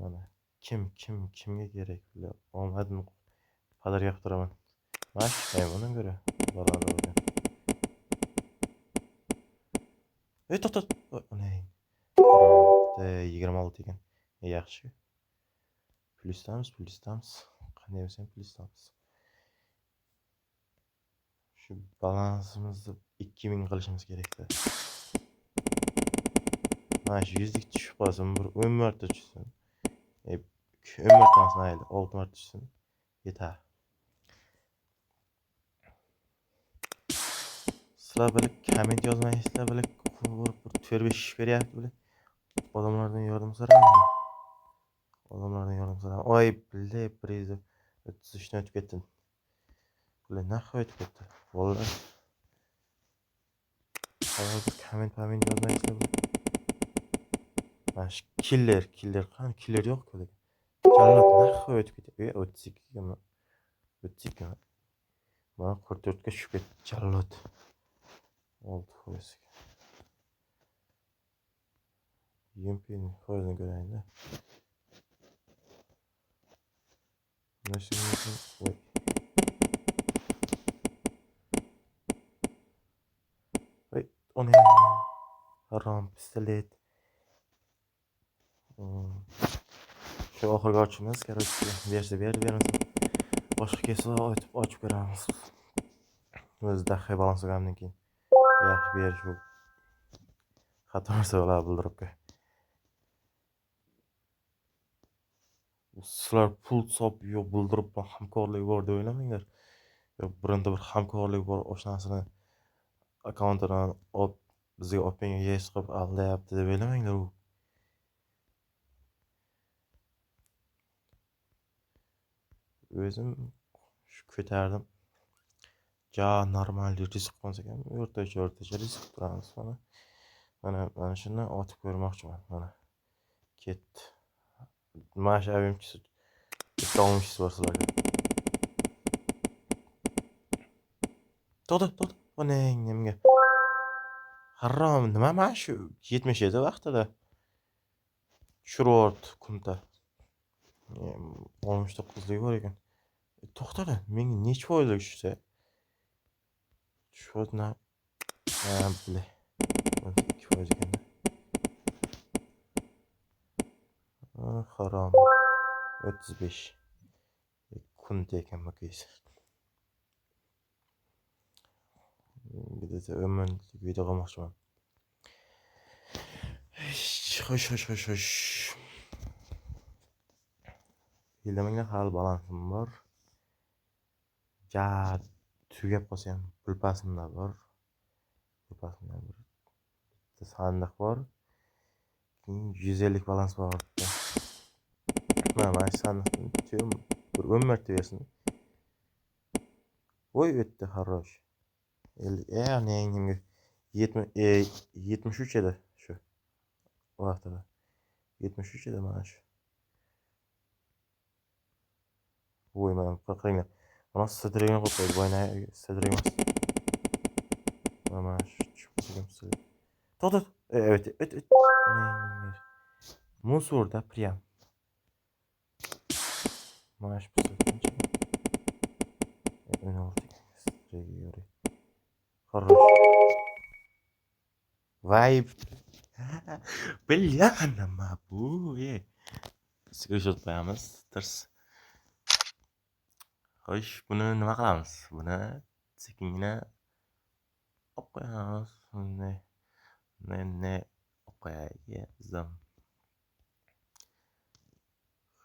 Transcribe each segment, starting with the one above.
Mana kimga kerak bile. Omadim padar yaptıraman. Maş bundan göre. Balalar olacak. Tot. Ne? 26 ekan. Yaxshi. Plusdamiz. Qanday bo'lsa ham plusdamiz. Shu balansimizni 2000 qilishimiz kerak-da. Mana shu 100lik tushib qolsin, bir 10 marta tushsin. 10 marta emas, mayli, 6 marta tushsin. Yetar. Sizlar bilib komment yozmaysizlar, bilib bir 4-5 ish beryapti, bilib. Odamlardan yordam so'rayman. Oy, bilib, priz 33 ni o'tib ketdim. Bular naqd o'tib ketdi. Vallahi. Hozir komment yozmaysizlar. Mana shu killer qani? Killer yo'q-ku. Jallod naqd o'tib ketdi. 32 mi? 32 mi? Mana 44 ga tushib ketdi jallod. 6%. Yempin foizini ko'raylik-da. Voy. Voy, ona harom pistolet. Şu oxirgi ochimiz, короче, beramiz. Boshqa kelsa ochib ko'ramiz. O'zi daqiq balans olgandan keyin yaxshi berish bu. Xato bo'ladi bildirib qo'y. Sizlar pul sop yo'q bildirib hamkorlik bor deb o'ylamanglar. Yo'q, bironta bir hamkorlik bor, oshnasini akkauntidan olib bizga olib yes qilib aldayapti deb o'ylamanglar u. O'zim shu ko'tardim. Ja normal risk qilsak ham o'rtacha risk turamiz mana. Mana shuni otib ko'rmoqchiman. Mana ketdi. Maash avimchisi bitta olmishsiz bor sizlarga. To'da. Onang nimga? Harom, nima mana shu 77 vaqtida. Tushirib kunta. 69lik bor ekan. To'xtadi. Menga necha foizga tushsa? Tushibna. Bile. 2% ekan. Harom. 35. Kunta ekan bakaysiz. Bitta o'min video qilmoqchiman. Xo'sh. Bilmanglar, hali balansim bor. Ja tugab qolsa ham pulpasimda bor. Bitta sandiq bor. 150 balans bor. Mana sandiqni bir 10 marta bersin. Voy o'tdi, xarosh. Nega 73 edi shu vaqtida. 73 edi mana shu. Voy, mana qaranglar. Mana sidirgan qo'yib qo'ydi. Voyna sidirgan. Mana shu chiqib. To'da. Evet. Musorda prям. Mana shu pistoletni. O'yna o'rtaga. Xarosh. Vibe. Bilganman bu. Screenshot qo'yamiz. Tirs. Xo'sh, buni nima qilamiz? Buni sekingina olib qo'yamiz. Ne qo'yaylik.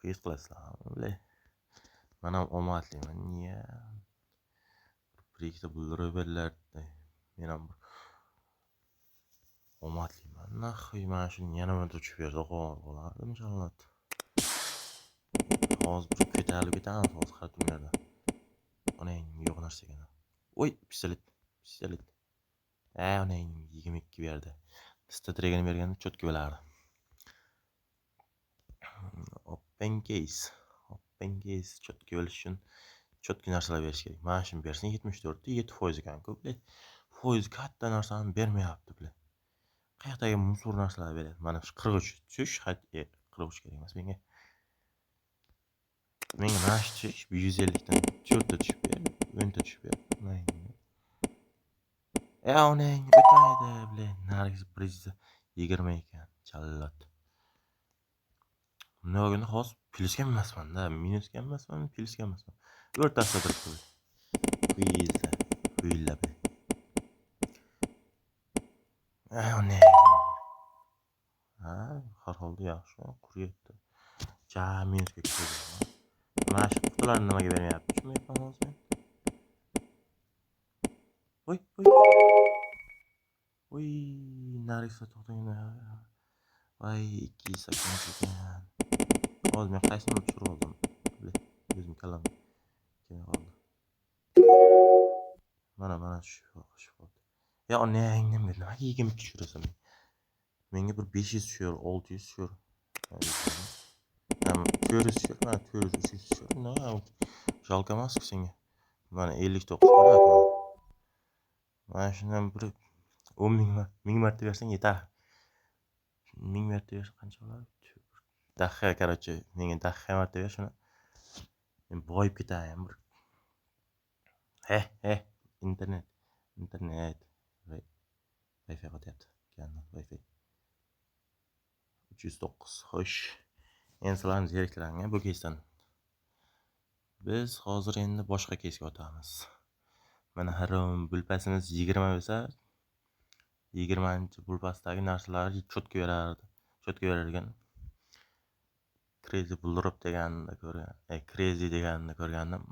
His qilasizlarmi? Mana omadliman. Niye? Bir ikkita bildirib berdilar-da. Men ham omadliman. Naxuy mana shuni yana bir tushib bersa bo'lardi inshaalloh. Hozir bir ko'tarib ketamiz hozir xatimlarda. Onang yo'q narsa ekan. Voy, pistolet. Onang 22 berdi. Statragini berganda cho'tki bo'lardi. Open case cho'tki bo'lish uchun cho'tki narsalar berish kerak. Mana shuni bersin 74 7% ekan-ku. Foiz katta narsani bermayapti, bilan. Qayerdagi musor narsalar beradi. Mana shu 43 tush, 43 kerak emas menga. Menga mash tush 150 dan 4 ta tushib ber, 10 ta tushib ber. Uning o'tmaydi, bля, nargis prizi 20 ekan, challat. Nima hozir plyusga emasman-da, minusga emasman, plyusga emasman. O'rtasida turibdi. Quyizla. Uning. Har holda yaxshi, quryapti. Minusga tushdi. Mana shu qutilarni nimaga bermayapti? Tushunmayapman hozir. Voy. Voy, nargis to'xtagin. Voy, 280 ekan. Hozir men qaysini tushirib oldim? O'zim kallam kelmay qoldi. Mana shu qoldi. Onangni nimaga 20 tushirasan? Menga bir 500 tushar, 600 tushar. 400 tushar, mana 400 tushar. Жалко emas-ku senga. Mana 59 qo'yapman. Mana shundan bir 10 marta bersang yetar. 1000 marta bersa qancha bo'ladi? Daqiqa, короче, menga daqiqa marta ber shuni. Men boyib ketaman bir. Internet. Wi-Fi qotyapti. Wi-Fi. 309. Xo'sh. Endi sizlarni zeriktiranga bu keysdan. Biz hozir endi boshqa keysga o'tamiz. Mana harom bulpasimiz 20 bo'lsa, 20-bulpasidagi narsalarni cho'tka berardi. Cho'tka berargan. Crazy Bullrop deganini ko'rgan. Crazy deganini ko'rgandim.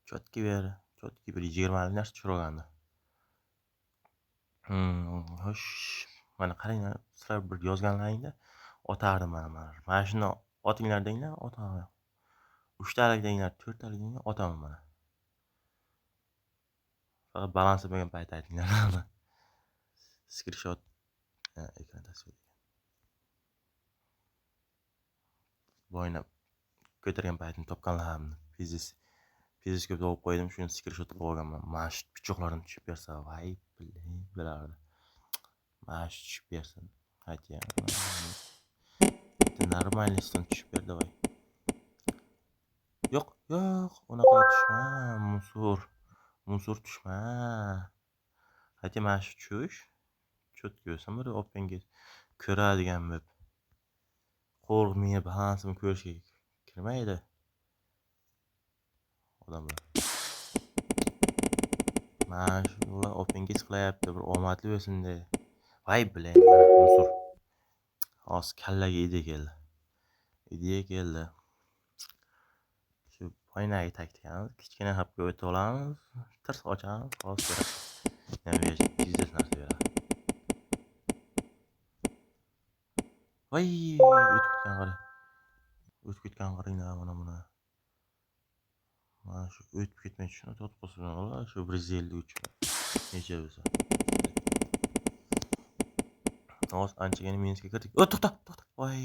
Cho'tka bir 20 lik narsa tushirgandi. Xo'sh, mana qaranglar, sizlar bir yozganlaringda otardim mana shuni otinglar denglar, otaman. 3 talik denglar, 4 talik denglar, otaman mana. Faqat balans bo'lmagan payt aytinglar. Screenshot ekran tasvir. Bo'yna ko'targan paytni topganlarimni fiziska olib qo'ydim, shuni screenshot qilib olganman. Mana shu pichoqlarni tushib bersa, voy, bilardi. Mana shu tushib bersin. Aytya. Normalistdan tushib berdi, voy. Yo'q, unaqa tushma, musor tushma. Aytya, mana shu tush. Cho'tka bo'lsa, bir openga ko'radigan bo'lib. Qo'rqmay balansini ko'rishga kirmaydi. Odamlar. Mana shular openga qilyapti, bir omadli bo'lsin de. Voy, bilan musor. Hozir kallaga idea keldi. Shu poynaga taktikamiz, kichkina hapga o'tib olamiz, tirs ochamiz, hozir yana biznes narsa beradi. Voy, o'tib ketgan qaranglar mana. Mana shu o'tib ketmay shuni to'tqo'sin, shu 153 necha bo'lsa. Hozir anchagina minusga kirdik. To'xta. Voy.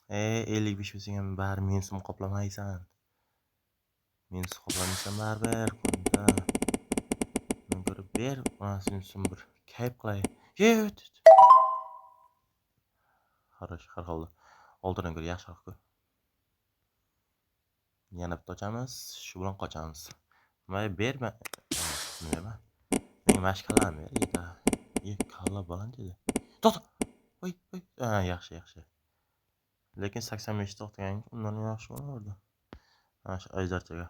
55 bo'lsang ham bari minusni qoplamaysan. Minus qoplamaysan baribir. Men ko'rib ber, onasini bir kayf qilay. Xarash, har holda. Oldindan ko'ra yaxshiroq-ku. Yana bitta ochamiz, shu bilan qochamiz. Voy, berma. Nima? Menga mashkalam ber, yetar. Kalla baland edi. To'xta. Voy. Yaxshi. Lekin 85 to'xtagan undan yaxshi bo'lardi. Mana shu ajdarchaga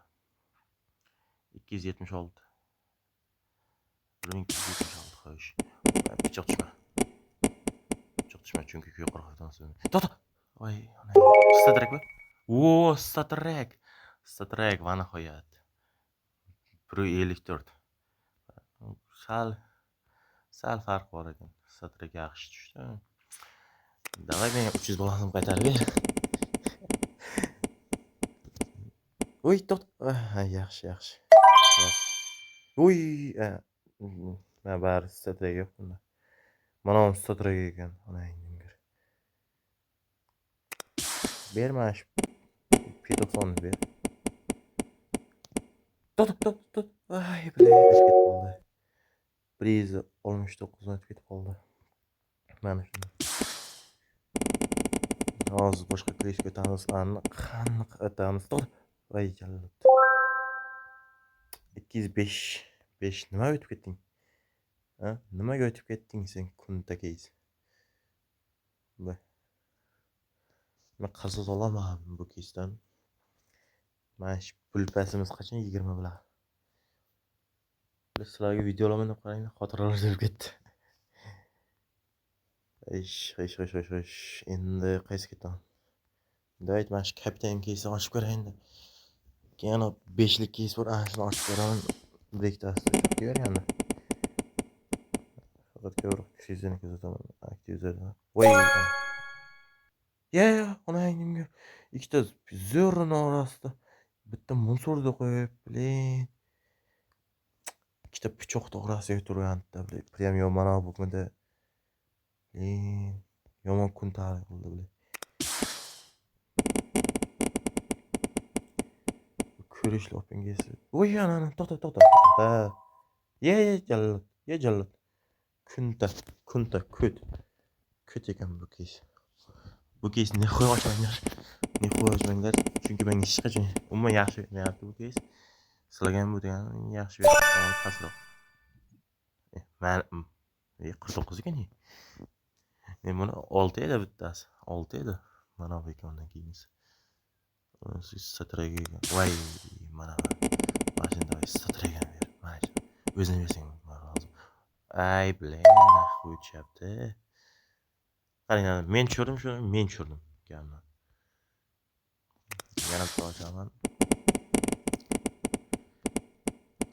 276. 276 xo'sh. Pichoq tushma chunki yuqoridan so'ng. To'xta. Voy, statrek mi? Statrek va nihoyat. 154. Sal farq bor ekan. Statrek yaxshi tushdi. Davay menga 300 balansini qaytarib ber. Voy, to'xta. Yaxshi. Voy, mana bari statrek yo'q bunda. Mana bu statrek ekan. Berma shu P90 ber. To'xta. Ay, o'tib ketib qoldi. Prizi 69 o'tib ketib qoldi. Mana shuni. hozir boshqa klipga o'tamiz. Qaniq o'tamiz. Voy jallod. 205 nima o'tib ketding? Ha? Nimaga o'tib ketding sen kunda keys? Men qasos olaman bu keysdan. Mana shu pulpasimiz qachon 20 bilan. Sizlarga videolarni deb qaranglar, xotiralar o'tib ketdi. Endi qaysi ketaman? Davayt mana shu kapitan keysni ochib ko'raylik. Yana 5lik keys bor, ana shuni ochib ko'raman. Breakdance ko'rganda. Faqat ko'proq kuchsizini kuzataman. Aktivizlardan. Voy. Ona nimga ikkita zo'rni orasida bitta musorda qo'yib, blin. Ikkita pichoqni orasiga turganda, blin. Prям yomon bo'lganda. Blin. Yomon kun tarix bo'ldi, blin. Ko'rishli opengesi. Voy ana, to'xta. Jallod. Jallod. Kunta, kut ekan bu keys. Bu keys ne qo'y ochmanglar. Chunki menga hech qachon umuman yaxshi bermayapti bu keys. Sizlarga ham bu degani yaxshi beradi, pastroq. Men 49 ekan. Men buni 6 edi bittasi. 6 edi. Mana bu ekandan keyin. Siz satraga voy mana mashina satraga ber. Mana o'zini bersang lozim. Ay blin, naxuy chapti. Qaranglar, men tushirdim gamni. Yana bitta ochaman.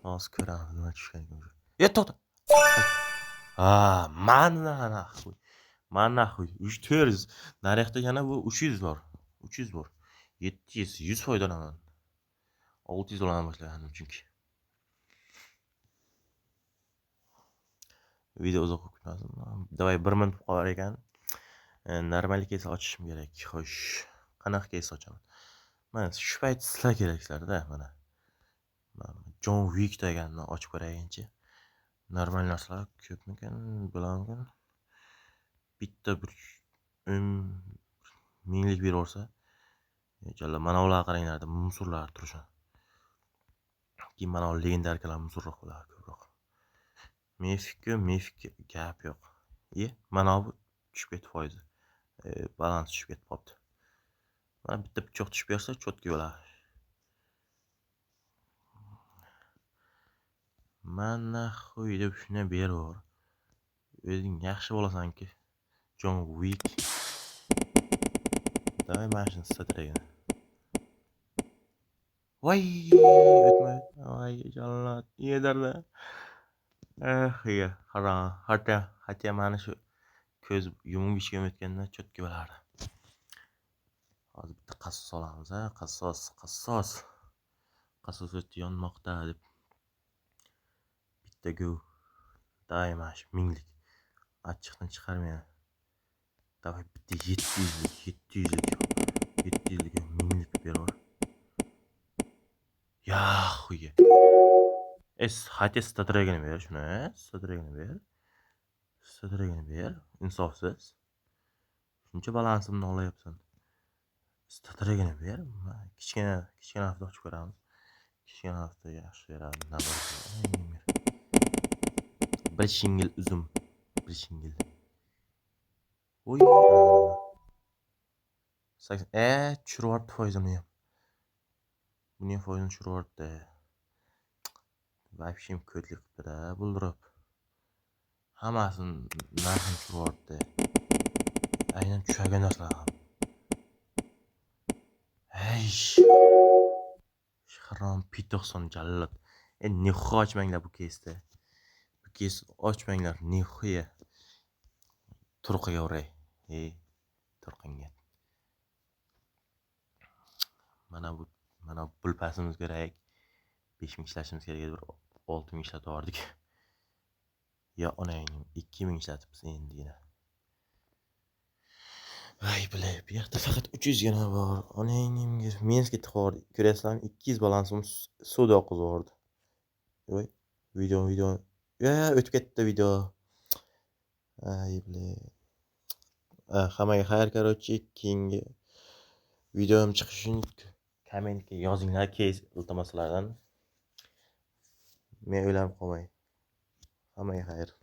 Hozir ko'ramiz nima tushganligini. To'xta. Mana naxuy. 400. Naryoqda yana bu 300 bor. 700, 100 foydalanaman. 600 olana boshlagandim chunki. Video uzoq ketmasin. Davay 1 minut qolar ekan. Normal keys ochishim kerak. Xo'sh, qanaqa keys ochaman? Mana shu payt sizlar keraksizlar-da, mana. John Wick deganni ochib ko'rayinchi. Normal narsalar ko'pmikan, bilamgan. Bitta bir minglik bersa, jalla mana ular qaranglar, musorlar turishi. Keyin mana legendarkalar musorroq bo'ladi ko'proq. Mefik gap yo'q. Mana bu tushib ketdi foizi. Balans tushib ketib qopti. Mana bitta pichoq tushib bersa, chotki bo'ladi. Mana qo'y deb shuni beror. O'zing yaxshi bo'lasan-ki. John Wick. Davay mashina satragan. Voy, o'tma. Voy, jallod. Yedarda. Harom. Hatya mana shu ko'z yumib ishga o'tganda chotki bo'lardi. Hozir bitta qasos olamiz, qasos. Qasos o'tdi yonmoqda deb. Bitta go. Daymash minglik. Achchiqdan chiqarmayman. Davay bitta 700lik minglik beror. Xuya. Hatya statragini ber shuni, statragini ber. Insofsiz. Shuncha balansimni olayapsan. Statragini ber. Kichkina hafta ochib ko'ramiz. Kichkina hafta yaxshi beradi. Bir shingil uzum. Voy. Tushirib foizini ham. Buning foizini tushiribdi. Vapshim ko'tlik qilibdi-da, buldirib. Hammasini narxini tushiribdi. Aynan tushagan narsalar ham. Harom P90 jallod. Nixo ochmanglar bu keysda. Bu keys ochmanglar, nixoya. Turqiga uray. Turqinga. Mana pulpasimiz kerak. 5000 ishlashimiz kerak edi, 6000 ishlatib yubordik. Onang 2000 ishlatibmiz endigina. Voy bilay, bu yoqda faqat 300 gina bor. Onangimga Minskga tiqor. Ko'rasizlarmi? 200 balansim suvda oqizib yubordi. Voy, video. O'tib ketdi video. Ay bilay. Hammaga xayr, короче, keyingi videom chiqishi uchun kommentga yozinglar, keys iltimoslardan. Men o'ylanib qolmay. Hammaga xayr.